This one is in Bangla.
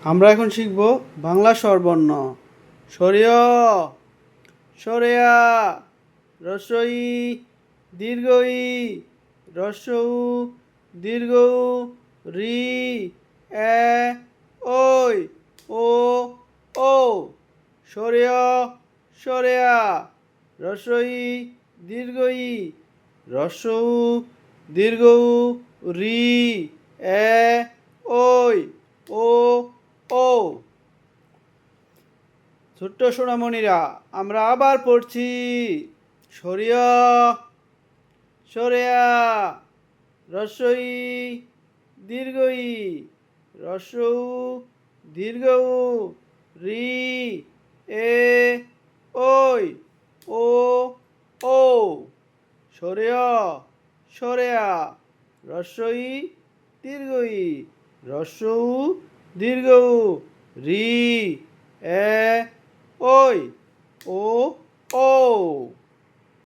আমরা এখন শিখব বাংলা স্বরবর্ণ। সরিয়, সরেয়া, রস্বই, দীর্ঘই, রস্যউ, দীর্ঘউ, রি, এ, ওই, ও, ও। সরিয়, সরেয়া, রস্বই, দীর্ঘই, রস্যউ, দীর্ঘউ, রি, এ, ওই, ও, ও। ছোট্ট সোনামণিরা, আমরা আবার পড়ছি। সরিয়, সরেয়া, রস্বই, দীর্ঘই, রস্যউ, দীর্ঘউ, রি, এ, ওই, ও, ও। সরিয়, সরেয়া, রস্বই, দীর্ঘই, রস্যউ, দীর্ঘউ, রি, এ, ওই, ও,